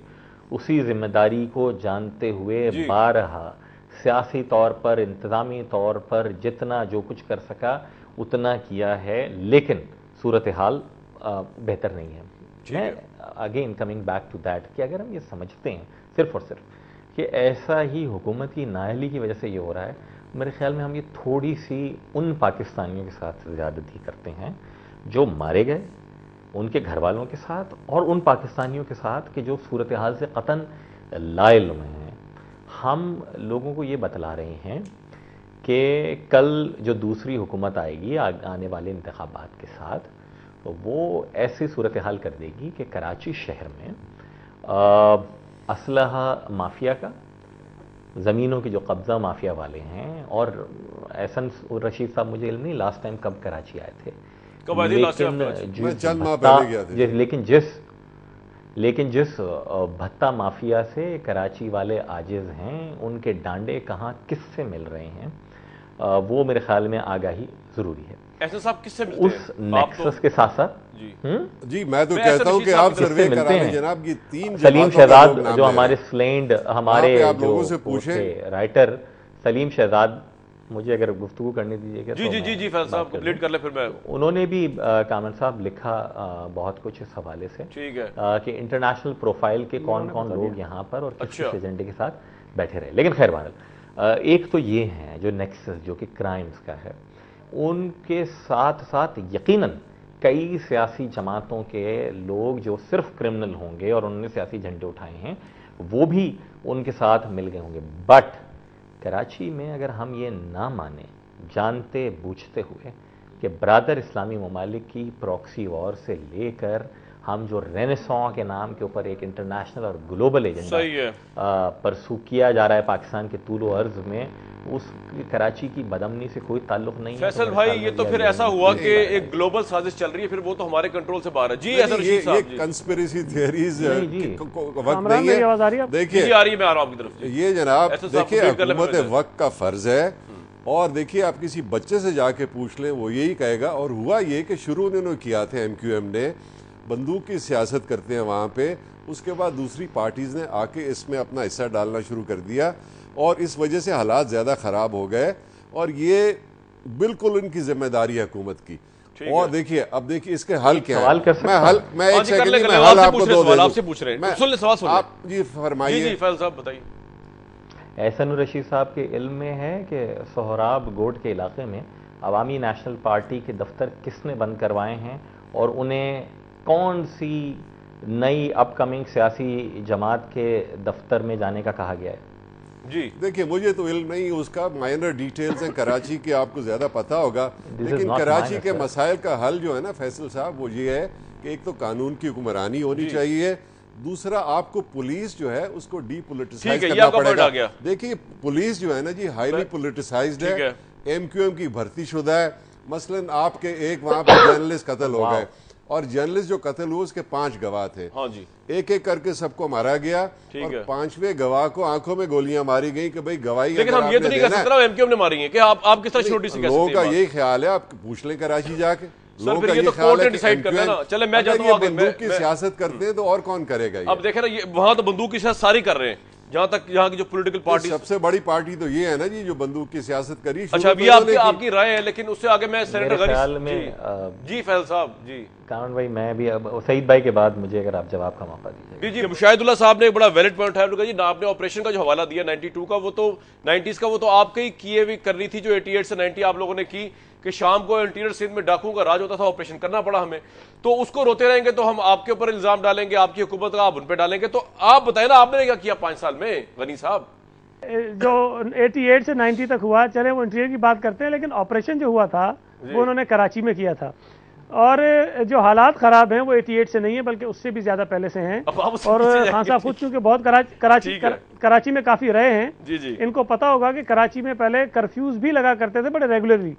उसी जिम्मेदारी को जानते हुए बारहा सियासी तौर पर, इंतज़ामी तौर पर जितना जो कुछ कर सका उतना किया है, लेकिन सूरत हाल बेहतर नहीं है। मैं again coming back to that कि अगर हम ये समझते हैं सिर्फ और सिर्फ कि ऐसा ही हुकूमत की नाअहली की वजह से ये हो रहा है, मेरे ख्याल में हम ये थोड़ी सी उन पाकिस्तानियों के साथ ज़्यादती करते हैं जो मारे गए, उनके घर वालों के साथ, और उन पाकिस्तानियों के साथ कि जो सूरत हाल से कतन लाइल्म हैं। हम लोगों को ये बतला रहे हैं कि कल जो दूसरी हुकूमत आएगी आने वाले इंतखाबात के साथ, तो वो ऐसी सूरत हाल कर देगी कि कराची शहर में असलहा माफिया का, ज़मीनों की जो कब्ज़ा माफिया वाले हैं, और एहसन रशीद साहब मुझे इल्म नहीं लास्ट टाइम कब कराची आए थे, लेकिन जिस भत्ता माफिया से कराची वाले आजिज़ हैं, उनके डांडे कहाँ किससे मिल रहे हैं, वो मेरे ख्याल में आगाही जरूरी है। ऐसे साहब किससे मिलते उस नेक्सस के साथ साथ जी मैं तो कहता हूं कि आप सर्वे करा लें जनाब। ये 3 सलीम शहजाद जो हमारे स्लेंड हमारे आप लोगों से पूछे राइटर सलीम शहजाद, मुझे अगर गुफ्तगू करने दीजिएगा। जी फैसल साहब कंप्लीट कर ले फिर मैं। उन्होंने भी कामरान साहब लिखा बहुत कुछ इस हवाले से, ठीक है, कि इंटरनेशनल प्रोफाइल के कौन कौन लोग यहाँ पर और किस किस एजेंडे के साथ बैठे रहे। लेकिन खैर बहरहाल एक तो ये है जो नेक्सस जो कि क्राइम्स का है, उनके साथ साथ यकीनन कई सियासी जमातों के लोग जो सिर्फ क्रिमिनल होंगे और उन्होंने सियासी झंडे उठाए हैं वो भी उनके साथ मिल गए होंगे। बट कराची में अगर हम ये ना माने जानते बूझते हुए कि ब्रादर इस्लामी ममालिक की प्रॉक्सी वॉर से लेकर हम जो रेनेसां के नाम के ऊपर एक इंटरनेशनल और ग्लोबल एजेंडा परसू किया जा रहा है पाकिस्तान के तूल अर्ज में, उस कराची की बदअमनी से कोई ताल्लुक नहीं है। फैसल भाई ये तो फिर ऐसा हुआ कि एक ग्लोबल साजिश चल रही है, फिर वो तो हमारे कंट्रोल से बाहर है। जी ऐसा ये कंस्पिरेसी थियरीज वक्त नहीं है। देखिए आ रही है, मैं आ रहा हूं आपकी तरफ। ये जनाब देखिए हुकूमत वक्त का फर्ज है, और देखिए आप किसी बच्चे से जाके पूछ लें वो यही कहेगा। और हुआ ये कि शुरू उन्होंने किया था MQM ने, बंदूक की सियासत करते हैं वहाँ पे, उसके बाद दूसरी पार्टीज़ ने आके इसमें अपना हिस्सा डालना शुरू कर दिया और इस वजह से हालात ज़्यादा ख़राब हो गए। और ये बिल्कुल उनकी जिम्मेदारी है हुकूमत की। और देखिए अब देखिए इसके हल क्या है। मैं एक सेकंड में हल आपको दो दे आपसे पूछ रहे हैं, आप जी फरमाइए। जी फैसल साहब बताइए। एहसन रशीद साहब के इल्म में है कि सोहराब गोड के इलाके में अवामी नेशनल पार्टी के दफ्तर किसने बंद करवाए हैं और उन्हें कौन सी नई अपकमिंग सियासी जमात के दफ्तर में जाने का कहा गया है? जी देखिए मुझे तो इल्म नहीं उसका, माइनर डिटेल्स हैं कराची के, आपको ज्यादा पता होगा। लेकिन कराची के मसाइल का हल जो है ना फैसल साहब वो ये है कि एक तो कानून की हुक्मरानी होनी चाहिए, दूसरा आपको पुलिस जो है उसको डीपोलिटिसाइज करना पड़ेगा। देखिए पुलिस जो है ना जी हाईली पोलिटिसाइज्ड है, MQM की भर्ती शुदा है। मसलन आपके एक वहां पर जर्नलिस्ट कत्ल हो गए और जर्नलिस्ट जो कत्ल हुए उसके 5 गवाह थे। हाँ जी, एक एक करके सबको मारा गया और 5वें गवाह को आंखों में गोलियां मारी गई कि भाई गवाही। लेकिन हम ये तो नहीं कह सकते MQM ने मारी है कि आप किस तरह छोटी सी कह सकते हैं? लोगों का यही ख्याल है, आप पूछ लें कराची जाके। लोगों का ये ख्याल है डिसाइड करना है ना। चले मैं जाता हूं, बंदूक की सियासत करते हैं तो और कौन करेगा? अब देखे ना वहां तो बंदूक की सियासत सारी कर रहे हैं, जहां तक यहाँ की जो पॉलिटिकल पार्टी सबसे बड़ी पार्टी तो ये है ना जी जो बंदूक की सियासत करी। अच्छा अभी आपकी राय है, लेकिन उससे आगे मैं सेनेटर गनी जी फैसल साहब जी कामरान भाई मैं भी अब सईद भाई के बाद मुझे अगर आप जवाब का मौका दीजिए। जी मुशाहिदुल्लाह साहब ने एक बड़ा वैलिड पॉइंट है जी, ना आपने ऑपरेशन का जो हवाला दिया 92 का, वो तो 90s का वो तो आपके ही किए हुई करनी थी, जो 88 से 90 आप लोगों ने की कि शाम को इंटीरियर सिंध में डाकुओं का राज होता था, ऑपरेशन करना पड़ा हमें। तो उसको रोते रहेंगे तो हम आपके ऊपर इल्जाम डालेंगे, आपकी हुकूमत का आप उन पर डालेंगे। तो आप बताए ना आपने क्या किया 5 साल में गनी साहब? जो 88 से 90 तक हुआ, चले वो इंटीरियर की बात करते हैं, लेकिन ऑपरेशन जो हुआ था वो उन्होंने कराची में किया था। और जो हालात खराब हैं वो 88 से नहीं है बल्कि उससे भी ज्यादा पहले से हैं। और खान साहब खुद चूंकि बहुत कराची में काफी रहे हैं, इनको पता होगा कि कराची में पहले कर्फ्यूज भी लगा करते थे बड़े रेगुलरली।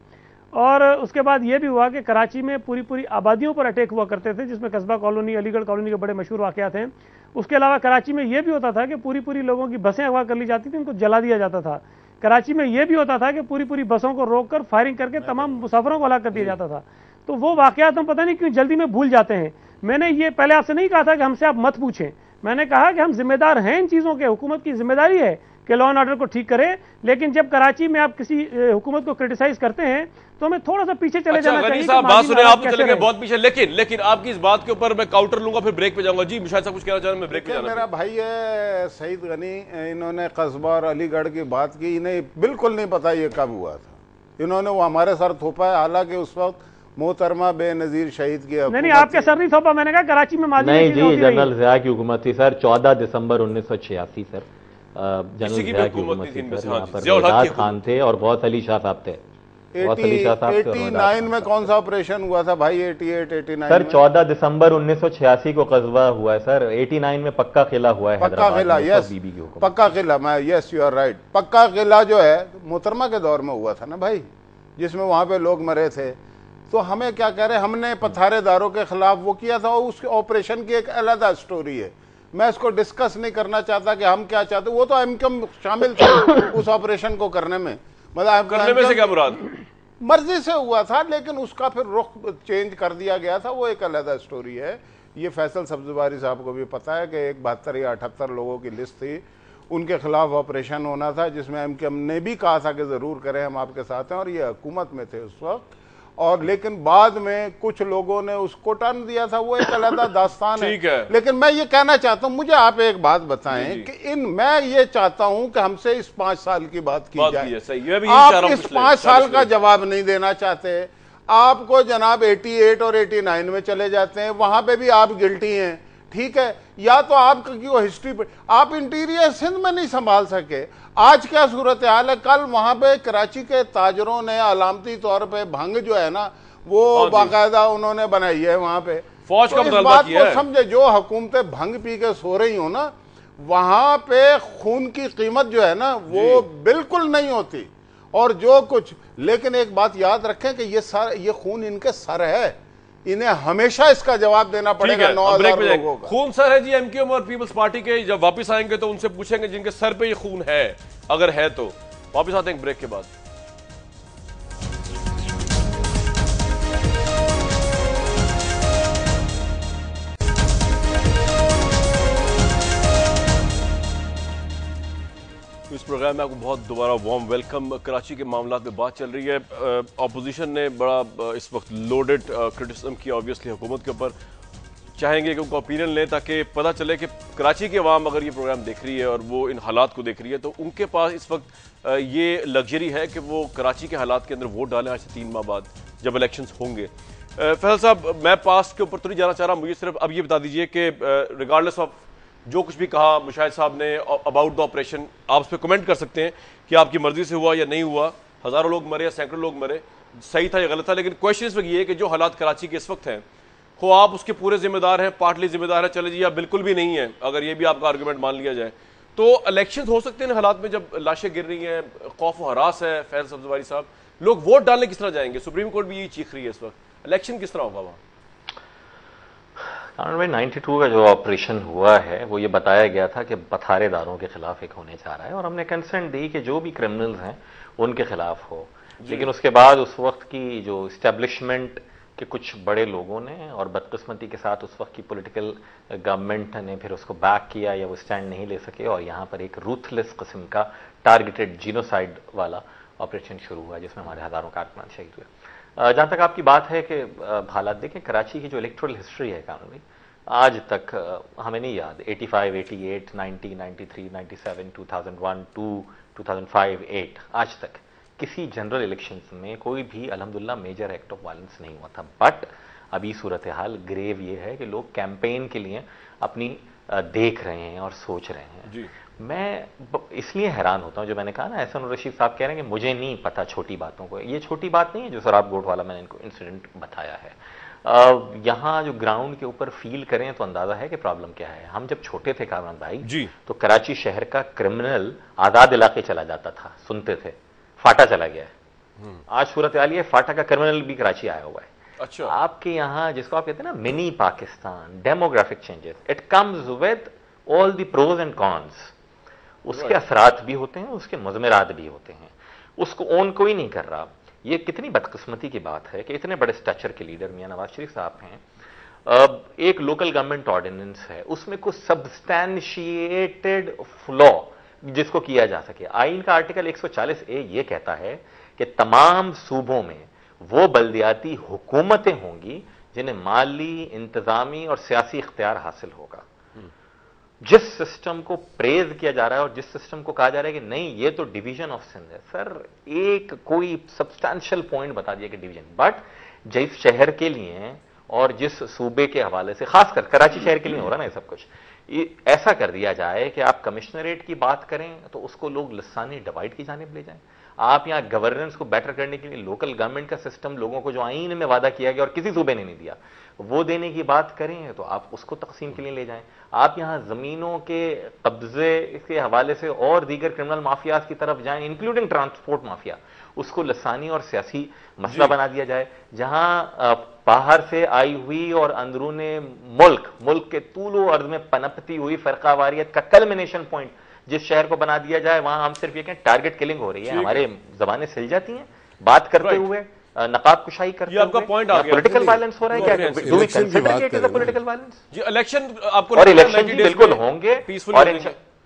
और उसके बाद ये भी हुआ कि कराची में पूरी आबादियों पर अटैक हुआ करते थे, जिसमें कस्बा कॉलोनी, अलीगढ़ कॉलोनी के बड़े मशहूर वाक़यात हैं। उसके अलावा कराची में ये भी होता था कि पूरी लोगों की बसें अगवा कर ली जाती थी, उनको जला दिया जाता था। कराची में ये भी होता था कि पूरी बसों को रोककर फायरिंग करके तमाम मुसाफिरों को हलाक कर दिया जाता था। तो वो वाक़यात हम पता नहीं क्यों जल्दी में भूल जाते हैं। मैंने ये पहले आपसे नहीं कहा था कि हमसे आप मत पूछें, मैंने कहा कि हम जिम्मेदार हैं इन चीज़ों के, हुकूमत की जिम्मेदारी है कि लॉ एंड ऑर्डर को ठीक करें। लेकिन जब कराची में आप किसी हुकूमत को क्रिटिसाइज करते हैं तो हमें थोड़ा सा पीछे चले जाना चाहिए। बात सुने, आप तो चले गए बहुत पीछे, लेकिन आपकी इस बात के ऊपर मैं काउंटर लूंगा, फिर ब्रेक पे जाऊंगा। जी मुशाहिद साहब कुछ कहना चाह रहे हैं? मैं ब्रेक पे जाना। मेरा भाई है सईद गनी, इन्होंने कस्बा और अलीगढ़ की बात की, इन्हें बिल्कुल नहीं पता ये कब हुआ था। इन्होंने वो हमारे सर थोपा है, हालांकि उस वक्त मोहतरमा बेनजीर शहीद की नहीं आपके सर नहीं थोपा, मैंने कहा कराची में नहीं जी जनरल ज़िया की हुकूमत थी सर, 14 दिसंबर 1986 सर जनरल ज़िया की हुकूमत थी सर। यहाँ पर ज़ियाउल खान थे और गौस अली शाह साहब थे। 89 में कौन सा ऑपरेशन हुआ था भाई? 89 सर 14 दिसंबर 1986 को कस्बा हुआ है सर। 89 में पक्का किला हुआ है, पक्का किला, यस पक्का किला, मैं यस यू आर राइट। पक्का किला जो है मोहतरमा के दौर में हुआ था ना भाई, जिसमें वहां पे लोग मरे थे। तो हमें क्या कह रहे हैं, हमने पथारेदारों के खिलाफ वो किया था, उस ऑपरेशन की एक अलग स्टोरी है, मैं इसको डिस्कस नहीं करना चाहता कि हम क्या चाहते। वो तो MQM शामिल थे उस ऑपरेशन को करने में, मतलब करने में से क्या मुराद? मर्जी से हुआ था, लेकिन उसका फिर रुख चेंज कर दिया गया था, वो एक अलग स्टोरी है। ये फैसल सब्जवारी साहब को भी पता है कि एक 72 या 78 लोगों की लिस्ट थी, उनके खिलाफ ऑपरेशन होना था, जिसमें एमक्यूएम ने भी कहा था कि जरूर करें, हम आपके साथ हैं, और ये हुकूमत में थे उस वक्त, और लेकिन बाद में कुछ लोगों ने उसको टर्न दिया था, वो एक अलग दास्तान है। लेकिन मैं ये कहना चाहता हूं, मुझे आप एक बात बताएं कि मैं ये चाहता हूं कि हमसे इस 5 साल की बात की जाए। आप इस 5 साल का जवाब नहीं देना चाहते, आपको जनाब 88 और 89 में चले जाते हैं, वहां पे भी आप गिल्टी हैं, ठीक है, या तो आपकी वो हिस्ट्री पे आप इंटीरियर सिंध में नहीं संभाल सके। आज क्या सूरत हाल है, कल वहां पे कराची के ताजरों ने अलामती तौर पे भंग जो है ना, वो बाकायदा उन्होंने बनाई है वहां पे, फौज का इस बात को समझे, जो हुकूमतें भंग पी के सो रही हो ना, वहां पे खून की कीमत जो है ना वो बिल्कुल नहीं होती, और जो कुछ, लेकिन एक बात याद रखें कि ये खून इनके सर है, इन्हें हमेशा इसका जवाब देना पड़ेगा। 9,000 लोगों का खून सर है जी एमक्यूएम और पीपल्स पार्टी के। जब वापस आएंगे तो उनसे पूछेंगे जिनके सर पे ये खून है, अगर है तो। वापस आते हैं ब्रेक के बाद। इस प्रोग्राम में आपको बहुत दोबारा वार्म वेलकम। कराची के मामला में बात चल रही है। ऑपोजिशन ने बड़ा इस वक्त लोडेड क्रिटिसिज्म किया ऑब्वियसली हुकूमत के ऊपर। चाहेंगे कि उनका ओपिनियन लें ताकि पता चले कि कराची की आवाम अगर ये प्रोग्राम देख रही है और वो इन हालात को देख रही है तो उनके पास इस वक्त ये लग्जरी है कि वो कराची के हालात के अंदर वोट डालें आज से 3 माह बाद जब इलेक्शंस होंगे। फैसल साहब, मैं पास्ट के ऊपर तो नहीं जाना चाह रहा, मुझे सिर्फ अब ये बता दीजिए कि रिगार्डलेस ऑफ जो कुछ भी कहा मुशाहिद साहब ने अबाउट द ऑपरेशन, आप उस पर कमेंट कर सकते हैं कि आपकी मर्जी से हुआ या नहीं हुआ, हज़ारों लोग मरे या सैकड़ों लोग मरे, सही था या गलत था, लेकिन क्वेश्चन इस वक्त ये है कि जो हालात कराची के इस वक्त हैं, हो आप उसके पूरे जिम्मेदार हैं, पार्टली जिम्मेदार है, चले जी, या बिल्कुल भी नहीं है, अगर ये भी आपका आर्गूमेंट मान लिया जाए तो इलेक्शन हो सकते हैं हालात में जब लाशें गिर रही हैं, खौफ व हरास है। फैसल सब्जवारी साहब, लोग वोट डालने किस तरह जाएंगे? सुप्रीम कोर्ट भी यही चीख रही है इस वक्त, इलेक्शन किस तरह होगा वहाँ? भाई 92 का जो ऑपरेशन हुआ है वो ये बताया गया था कि बथारेदारों के खिलाफ एक होने जा रहा है, और हमने कंसेंट दी कि जो भी क्रिमिनल्स हैं उनके खिलाफ हो। लेकिन उसके बाद उस वक्त की जो इस्टेब्लिशमेंट के कुछ बड़े लोगों ने, और बदकिस्मती के साथ उस वक्त की पॉलिटिकल गवर्नमेंट ने फिर उसको बैक किया या वो स्टैंड नहीं ले सके, और यहाँ पर एक रूथलेस किस्म का टारगेटेड जीनोसाइड वाला ऑपरेशन शुरू हुआ जिसमें हमारे हजारों कारकुनान शहीद हुए। जहां तक आपकी बात है कि हालात देखें, कराची की जो इलेक्टोरल हिस्ट्री है कानूनी, आज तक हमें नहीं याद 85, 88, 90, 93, 97, 2001, 2, 2005, 8 आज तक किसी जनरल इलेक्शंस में कोई भी अल्हम्दुलिल्लाह मेजर एक्ट ऑफ वायलेंस नहीं हुआ था। बट अभी सूरत हाल ग्रेव ये है कि लोग कैंपेन के लिए अपनी देख रहे हैं और सोच रहे हैं जी। मैं इसलिए हैरान होता हूं, जो मैंने कहा ना, एहसान उर रशीद साहब कह रहे हैं कि मुझे नहीं पता छोटी बातों को। ये छोटी बात नहीं है जो शराब गोट वाला मैंने इनको इंसिडेंट बताया है। यहाँ जो ग्राउंड के ऊपर फील करें तो अंदाजा है कि प्रॉब्लम क्या है। हम जब छोटे थे कामरान भाई जी, तो कराची शहर का क्रिमिनल आजाद इलाके चला जाता था, सुनते थे फाटा चला गया है। आज सूरत हाल ये फाटा का क्रिमिनल भी कराची आया हुआ है। अच्छा, आपके यहाँ जिसको आप कहते हैं ना mini Pakistan, demographic changes, it comes with all the pros and cons. उसके असरात भी होते हैं, उसके मुज़मिरात भी होते हैं, उसको ओन कोई नहीं कर रहा। ये कितनी बदकिस्मती की बात है कि इतने बड़े स्टैचर के लीडर मियां नवाज शरीफ साहब हैं, एक लोकल गवर्नमेंट ऑर्डिनेंस है, उसमें कुछ सब्सटैंशिएटेड फ्लॉ जिसको किया जा सके। आइन का आर्टिकल 140A ये कहता है कि तमाम सूबों में वो बल्दियाती हुकूमतें होंगी जिन्हें माली, इंतजामी और सियासी इख्तियार हासिल होगा। जिस सिस्टम को प्रेज किया जा रहा है और जिस सिस्टम को कहा जा रहा है कि नहीं ये तो डिवीजन ऑफ सिंध है, सर एक कोई सब्सटैंशियल पॉइंट बता दिया कि डिवीजन, बट जिस शहर के लिए और जिस सूबे के हवाले से, खासकर कराची शहर के लिए हो रहा है ना ये सब कुछ, ऐसा कर दिया जाए कि आप कमिश्नरेट की बात करें तो उसको लोग लसानी डिवाइड की जानिब ले जाएं। आप यहाँ गवर्नेंस को बेटर करने के लिए लोकल गवर्नमेंट का सिस्टम, लोगों को जो आईन में वादा किया गया और किसी सूबे ने नहीं दिया, वो देने की बात करें तो आप उसको तकसीम के लिए ले जाएं। आप यहाँ जमीनों के कब्जे के हवाले से और दीगर क्रिमिनल माफियाज की तरफ जाएं, इंक्लूडिंग ट्रांसपोर्ट माफिया, उसको लसानी और सियासी मसला बना दिया जाए। जहां बाहर से आई हुई और अंदरूने मुल्क के तूलो अर्ज में पनपती हुई फरकावारियत का कल्मिनेशन पॉइंट जिस शहर को बना दिया जाए, वहां हम सिर्फ ये कहें टारगेट किलिंग हो रही है, हमारे जबानें सिल जाती हैं। बात करते हुए नकाब कुशाई करते ये आपका पॉइंट आ गया, पॉलिटिकल वायलेंस हो रहा है क्या? Do we consider it as a political violence? जी इलेक्शन आपको और इलेक्शन बिल्कुल होंगे। और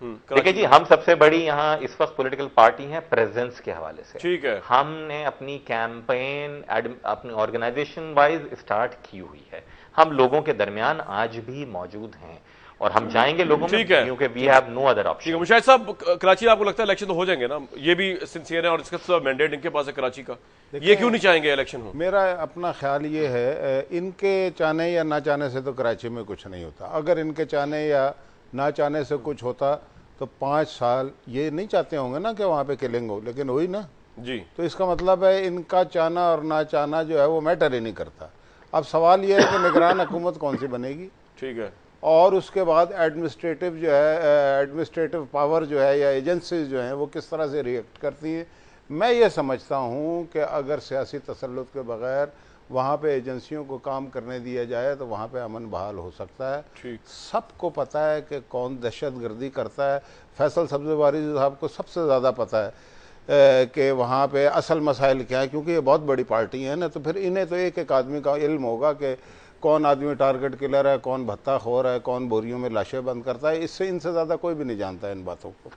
देखिए जी, हम सबसे बड़ी यहाँ इस वक्त पॉलिटिकल पार्टी हैं प्रेजेंस के हवाले से। ठीक है, हमने अपनी कैंपेन अपनी ऑर्गेनाइजेशन वाइज स्टार्ट की हुई है, हम लोगों के दरमियान आज भी मौजूद हैं और हम जाएंगे लोगों में, क्योंकि we have no other option. Mushahid साहब, कराची आपको लगता है इलेक्शन तो हो जाएंगे ना? ये भी सिंसियर है और इसका मैंडेट इनके पास है कराची का, ये क्यों नहीं चाहेंगे इलेक्शन हो? मेरा अपना ख्याल ये है, इनके चाहने या ना चाहने से तो कराची में कुछ नहीं होता। अगर इनके चाहने या ना चाहने से कुछ होता तो 5 साल ये नहीं चाहते होंगे ना कि वहाँ पे किलिंग हो, लेकिन हुई ना जी। तो इसका मतलब है इनका चाहना और ना चाहना जो है वो मैटर ही नहीं करता। अब सवाल ये है कि निगरान हुकूमत कौन सी बनेगी, ठीक है, और उसके बाद एडमिनिस्ट्रेटिव जो है, एडमिनिस्ट्रेटिव पावर जो है या एजेंसीज जो हैं वो किस तरह से रिएक्ट करती हैं। मैं ये समझता हूँ कि अगर सियासी तसल्लुत के बगैर वहाँ पे एजेंसियों को काम करने दिया जाए तो वहाँ पे अमन बहाल हो सकता है। सबको पता है कि कौन दहशतगर्दी करता है। फैसल सब्ज़ वारिस साहब को सबसे ज़्यादा पता है कि वहाँ पे असल मसाइल क्या है, क्योंकि ये बहुत बड़ी पार्टी है ना, तो फिर इन्हें तो एक एक आदमी का इल्म होगा कि कौन आदमी टारगेट किलर है, कौन भत्ता खोर है, कौन बोरियों में लाशें बंद करता है। इससे इनसे ज़्यादा कोई भी नहीं जानता है इन बातों को।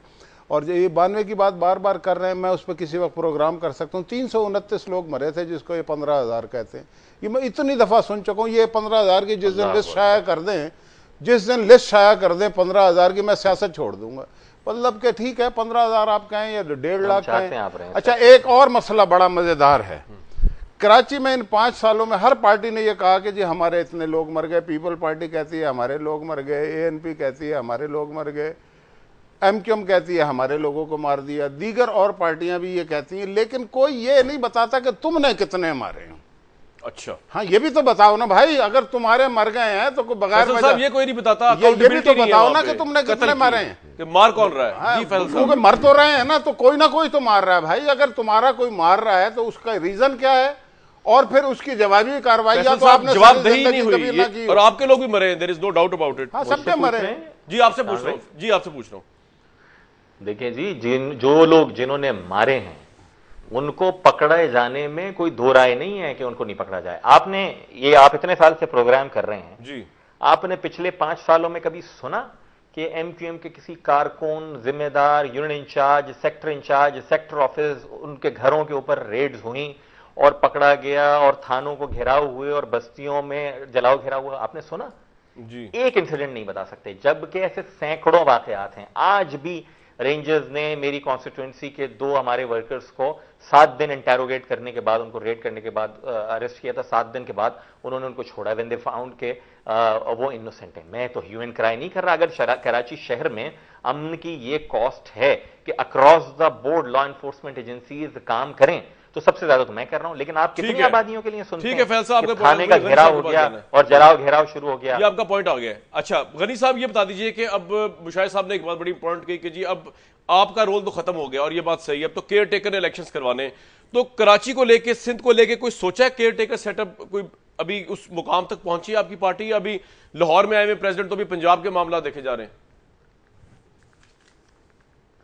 और जो ये 92 की बात बार बार कर रहे हैं, मैं उस पर किसी वक्त प्रोग्राम कर सकता हूँ। 329 लोग मरे थे जिसको ये 15,000 कहते हैं। ये मैं इतनी दफ़ा सुन चुका हूँ। ये 15,000 की जिस दिन लिस्ट शाया कर दें, जिस दिन लिस्ट शाया कर दें 15,000 की, मैं सियासत छोड़ दूंगा। मतलब कि ठीक है 15,000 आप कहें या 1.5 लाख कहें। अच्छा, एक और मसला बड़ा मज़ेदार है। कराची में इन 5 सालों में हर पार्टी ने यह कहा कि जी हमारे इतने लोग मर गए। पीपल पार्टी कहती है हमारे लोग मर गए, ANP कहती है हमारे लोग मर गए, MQM कहती है हमारे लोगों को मार दिया, दीगर और पार्टियां भी ये कहती हैं, लेकिन कोई ये नहीं बताता कि तुमने कितने मारे हैं। अच्छा, हाँ, ये भी तो बताओ ना भाई, अगर तुम्हारे मर गए हैं तो बगैर साहब ये कोई नहीं बताता। ये भी तो बताओ ना कि तुमने कितने मारे हैं, कि मार कौन रहा है। जी फैसल साहब, क्योंकि मर तो रहे हैं ना, तो कोई ना कोई तो मार रहा है भाई। अगर तुम्हारा कोई मार रहा है तो उसका रीजन क्या है, और फिर उसकी जवाबी कार्रवाई या तो आपने जवाबदही नहीं हुई। और आपके लोग भी मरे हैं, there is no doubt about it. हाँ, सबके मरे हैं। जी आपसे पूछ रहा हूँ, जी आपसे पूछ रहा हूँ। देखिए जी, जो लोग जिन्होंने मारे हैं उनको पकड़े जाने में कोई दो राय नहीं है कि उनको नहीं पकड़ा जाए। आप इतने साल से प्रोग्राम कर रहे हैं जी, आपने पिछले 5 सालों में कभी सुना कि MQM के किसी कारकुन, जिम्मेदार, यूनिट इंचार्ज, सेक्टर ऑफिस, उनके घरों के ऊपर रेड्स हुई और पकड़ा गया और थानों को घेराव हुए और बस्तियों में जलाओ घेराव हुआ? आपने सुना? जी, एक इंसिडेंट नहीं बता सकते, जबकि ऐसे सैकड़ों वाकयात हैं। आज भी रेंजर्स ने मेरी कॉन्स्टिट्यूएंसी के 2 हमारे वर्कर्स को 7 दिन इंटेरोगेट करने के बाद, उनको रेड करने के बाद अरेस्ट किया था। 7 दिन के बाद उन्होंने उनको छोड़ा व्हेन दे फाउंड के वो इनोसेंट है। मैं तो ह्यूमन क्राइम नहीं कर रहा। अगर कराची शहर में अमन की ये कॉस्ट है कि across the board law enforcement agencies काम करें, तो सबसे ज्यादा तो मैं कर रहा हूं। लेकिन आप कितनी आबादियों के लिए सुनते हैं? ठीक है फैसल साहब, थाने का घेराव हो गया और जलाओ घेराव शुरू हो गया। ये आपका पॉइंट आ गया। अच्छा गनी साहब, ये बता दीजिए कि अब मुशाहिद साहब ने एक बात बड़ी इंपॉर्टेंट कही कि जी अब आपका रोल तो खत्म हो गया, और ये बात सही है, अब तो केयर टेकर इलेक्शंस करवाने। तो कराची को लेके, सिंध को लेके कोई सोचा है केयर टेकर सेटअप? कोई अभी उस मुकाम तक पहुंची है आपकी पार्टी? अभी लाहौर में आए हुए प्रेसिडेंट तो अभी पंजाब के मामला देखे जा रहे हैं।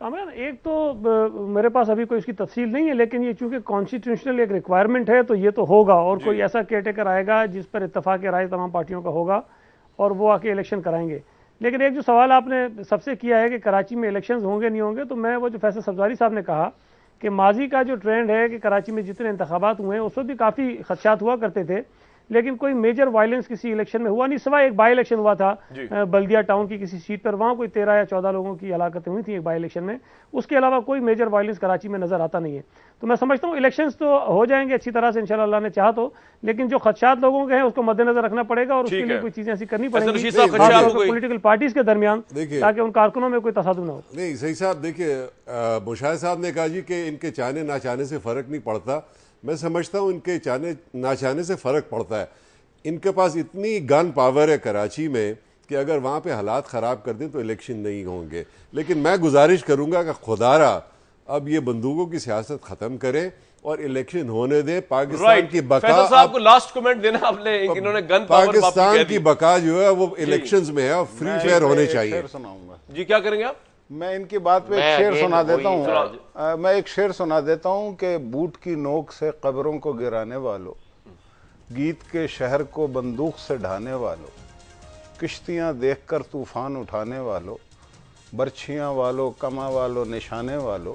कामरान, एक तो मेरे पास अभी कोई इसकी तफसील नहीं है, लेकिन ये चूंकि कॉन्स्टिट्यूशनल एक रिक्वायरमेंट है तो ये तो होगा, और कोई ऐसा केयरटेकर आएगा जिस पर इत्तफाक राय तमाम पार्टियों का होगा और वो आके इलेक्शन कराएंगे। लेकिन एक जो सवाल आपने सबसे किया है कि कराची में इलेक्शंस होंगे नहीं होंगे, तो मैं वो जो फैसल सब्ज़वारी साहब ने कहा कि माजी का जो ट्रेंड है कि कराची में जितने इंतखाबात हुए हैं उस वक्त भी काफ़ी खदशात हुआ करते थे, लेकिन कोई मेजर वायलेंस किसी इलेक्शन में हुआ नहीं, सिवाय एक बाई इलेक्शन हुआ था बल्दिया टाउन की किसी सीट पर, वहाँ कोई 13 या 14 लोगों की हलाकतें हुई थी एक बाई इलेक्शन में। उसके अलावा कोई मेजर वायलेंस कराची में नजर आता नहीं है। तो मैं समझता हूँ इलेक्शंस तो हो जाएंगे अच्छी तरह से इंशाल्लाह, अल्लाह ने चाहा तो, लेकिन जो खदशात लोगों के हैं उसको मद्देनजर रखना पड़ेगा और उसके लिए कोई चीजें ऐसी करनी पड़ेगी पॉलिटिकल पार्टीज के दरमियान, ताकि उन कारकुनों में कोई तसादुम ना हो। नहीं सही साहब, देखिए मुशाहिद साहब ने कहा जी कि इनके चाहने ना चाहने से फर्क नहीं पड़ता। मैं समझता हूँ इनके चाहने ना चाहने से फर्क पड़ता है। इनके पास इतनी गन पावर है कराची में कि अगर वहाँ पे हालात ख़राब कर दें तो इलेक्शन नहीं होंगे। लेकिन मैं गुजारिश करूँगा कि खुदारा अब ये बंदूकों की सियासत ख़त्म करें और इलेक्शन होने दें। पाकिस्तान की बका, आपको लास्ट कमेंट देना आपने, इन्होंने गन पाकिस्तान की बका जो है वो इलेक्शंस में है और फ्री फेयर होने चाहिए। जी क्या करेंगे आप? मैं इनकी बात पे एक शेर सुना देता हूँ। मैं एक शेर सुना देता हूँ कि बूट की नोक से कब्रों को गिराने वालों, गीत के शहर को बंदूक से ढाने वालों, किश्तियाँ देखकर तूफान उठाने वालों, बर्छियाँ वालों, कमा वालों, निशाने वालों,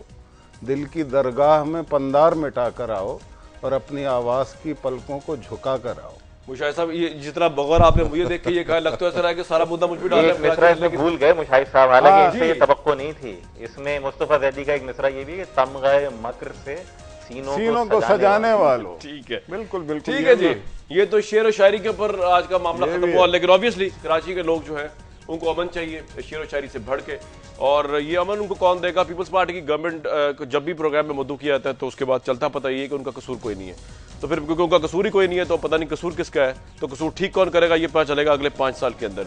दिल की दरगाह में पंदार मिटा कर आओ और अपनी आवाज़ की पलकों को झुका कर आओ। मुशाहिद साहब, ये जितना बगैर आपने मुझे देख के ये कहा, लगता है ऐसा रहा है कि सारा मुद्दा मुझ पे डाल एक मिसरा इसमें भूल गए मुशाहिद साहब, हालांकि इससे ये तवक्को नहीं थी। इसमें मुस्तफा जैदी का एक मिसरा ये भी है, तम गए मक्र से सीनों को सजाने वालों। ठीक है, बिल्कुल बिल्कुल ठीक है जी। ये तो शेर और शायरी के ऊपर आज का मामला खत्म हुआ, लेकिन ऑब्वियसली कराची के लोग जो है उनको अमन चाहिए शेर और शायरी से बढ़ के, और ये अमन उनको कौन देगा? पीपल्स पार्टी की गवर्नमेंट जब भी प्रोग्राम में मुद्दू किया जाता है तो उसके बाद चलता पता ये है कि उनका कसूर कोई नहीं है। तो फिर क्योंकि उनका कसूर ही कोई नहीं है तो पता नहीं कसूर किसका है, तो कसूर ठीक कौन करेगा ये पता चलेगा अगले 5 साल के अंदर।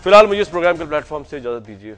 फिलहाल मुझे इस प्रोग्राम के प्लेटफॉर्म से इजाजत दीजिए।